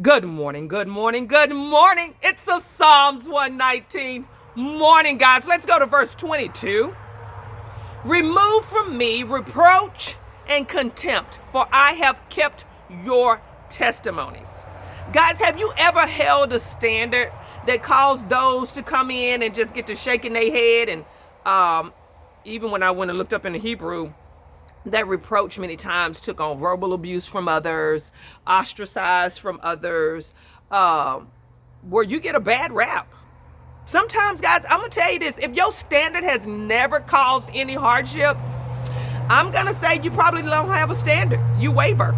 Good morning, good morning, good morning. It's a Psalms 119 morning, guys. Let's go to verse 22. Remove from me reproach and contempt, for I have kept your testimonies. Guys, have you ever held a standard that caused those to come in and just get to shaking their head? And even when I went and looked up in the Hebrew, that reproach many times took on verbal abuse from others, ostracized from others, where you get a bad rap. Sometimes, guys, I'm going to tell you this. If your standard has never caused any hardships, I'm going to say you probably don't have a standard. You waver.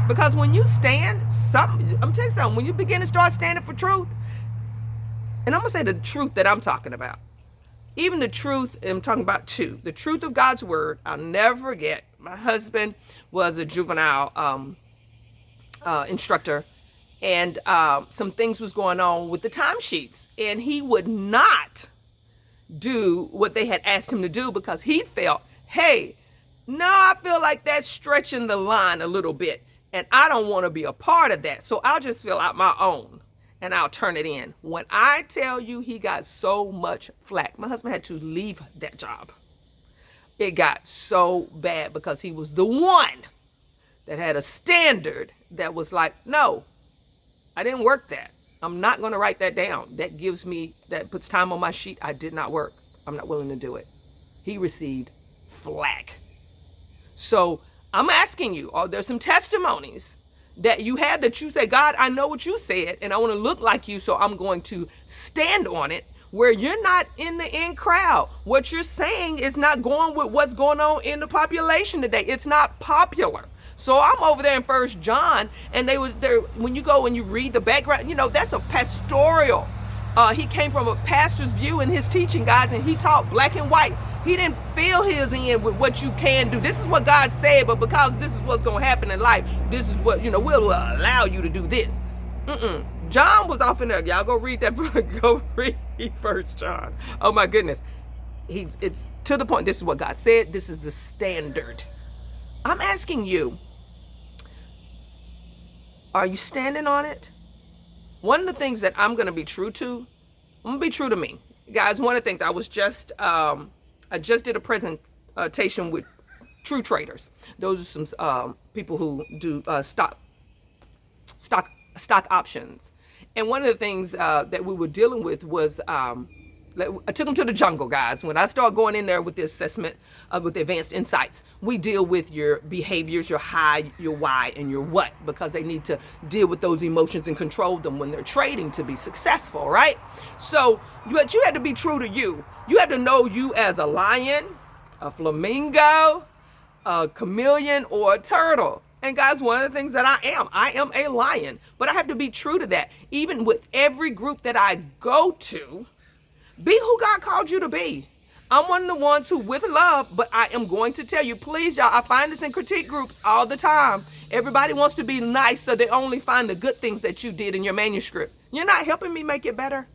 Because when you stand, I'm going to tell you something. When you begin to start standing for truth, and I'm going to say the truth that I'm talking about, even the truth, I'm talking about the truth of God's word. I'll never forget. My husband was a juvenile instructor, and some things was going on with the timesheets, and he would not do what they had asked him to do because he felt, hey, no, I feel like that's stretching the line a little bit, and I don't want to be a part of that, so I'll just fill out my own. And I'll turn it in. When I tell you he got so much flack, my husband had to leave that job. It got so bad because he was the one that had a standard that was like, no, I didn't work that. I'm not going to write that down. That puts time on my sheet. I did not work. I'm not willing to do it. He received flack. So I'm asking you, there's some testimonies that you have that you say, God, I know what you said, and I want to look like you, so I'm going to stand on it, where you're not in the in crowd. What you're saying is not going with what's going on in the population today. It's not popular. So I'm over there in First John, and they was there when you go and you read the background, that's a pastoral. He came from a pastor's view in his teaching, guys, and he taught black and white. He didn't fill his in with what you can do. This is what God said, but because this is what's going to happen in life, this is what, we'll allow you to do this. John was off in there. Y'all go read that. Go read First John. Oh, my goodness. It's to the point. This is what God said. This is the standard. I'm asking you, are you standing on it? One of the things that I'm going to be true to, I'm going to be true to me. Guys, one of the things I just did a presentation with True Traders. Those are some people who do stock options. And one of the things that we were dealing with was, I took them to the jungle, guys. When I start going in there with the assessment, with the advanced insights, we deal with your behaviors, your high, your why, and your what, because they need to deal with those emotions and control them when they're trading to be successful, right? So, but you had to be true to you. You had to know you as a lion, a flamingo, a chameleon, or a turtle. And guys, one of the things that I am a lion, but I have to be true to that. Even with every group that I go to, be who God called you to be. I'm one of the ones who, with love, but I am going to tell you, please, y'all, I find this in critique groups all the time. Everybody wants to be nice, so they only find the good things that you did in your manuscript. You're not helping me make it better.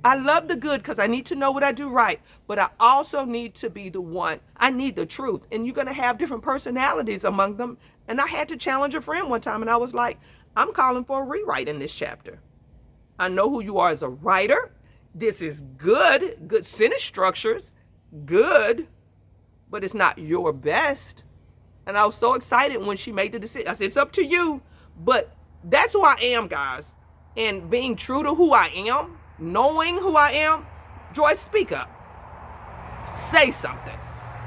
I love the good because I need to know what I do right, but I also need to be the one. I need the truth, and you're going to have different personalities among them. And I had to challenge a friend one time, and I was like, I'm calling for a rewrite in this chapter. I know who you are as a writer. This is good sentence structures, good, but it's not your best. And I was so excited when she made the decision. I said, it's up to you, but that's who I am, guys. And being true to who I am, knowing who I am, Joyce, speak up. Say something.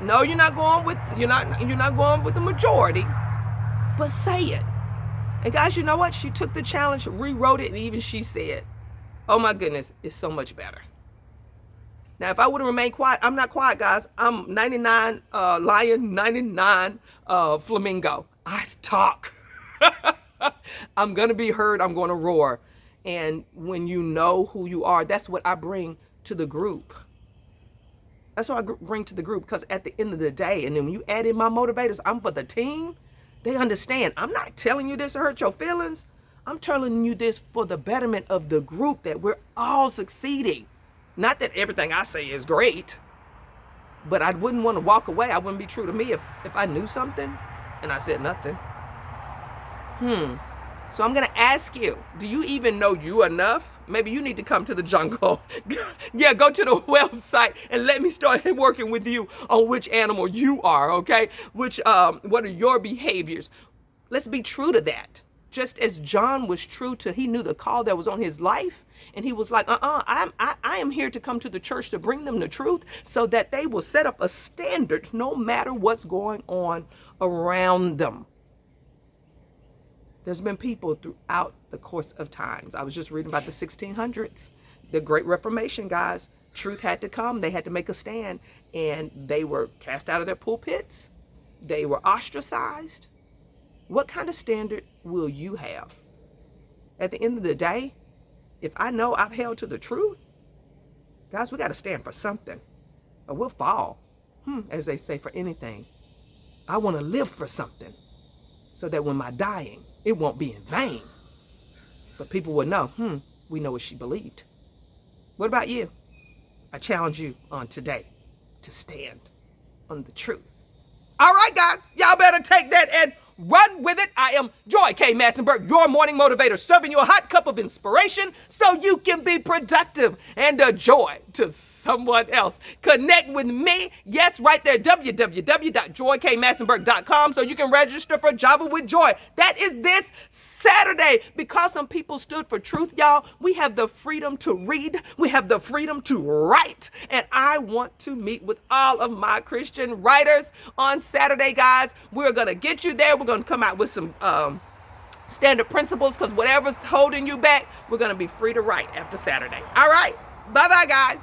No, you're not going with the majority, but say it. And guys, you know what? She took the challenge, rewrote it, and even she said, oh my goodness, it's so much better. Now, if I would have remained quiet, I'm not quiet, guys. I'm 99 lion, 99 flamingo. I talk. I'm going to be heard. I'm going to roar. And when you know who you are, that's what I bring to the group. That's what I bring to the group, because at the end of the day, and then when you add in my motivators, I'm for the team. They understand. I'm not telling you this to hurt your feelings. I'm telling you this for the betterment of the group, that we're all succeeding. Not that everything I say is great, but I wouldn't want to walk away. I wouldn't be true to me if I knew something and I said nothing. So I'm going to ask you, do you even know you enough? Maybe you need to come to the jungle. Yeah, go to the website and let me start working with you on which animal you are, okay? What are your behaviors? Let's be true to that. Just as John was true to, he knew the call that was on his life. And he was like, I am here to come to the church to bring them the truth so that they will set up a standard no matter what's going on around them. There's been people throughout the course of times. I was just reading about the 1600s, the Great Reformation, guys. Truth had to come. They had to make a stand. And they were cast out of their pulpits. They were ostracized. What kind of standard will you have? At the end of the day, if I know I've held to the truth, guys, we got to stand for something, or we'll fall, as they say, for anything. I want to live for something so that when my dying, it won't be in vain. But people will know, we know what she believed. What about you? I challenge you on today to stand on the truth. All right, guys, y'all better take that and run with it. I am Joy K. Massenburge, your morning motivator, serving you a hot cup of inspiration so you can be productive and a joy to someone else. Connect with me. Yes, right there, www.joykmassenburge.com, so you can register for Java with Joy. That is this Saturday. Because some people stood for truth, y'all, we have the freedom to read. We have the freedom to write. And I want to meet with all of my Christian writers on Saturday, guys. We're going to get you there. We're going to come out with some standard principles, because whatever's holding you back, we're going to be free to write after Saturday. All right. Bye-bye, guys.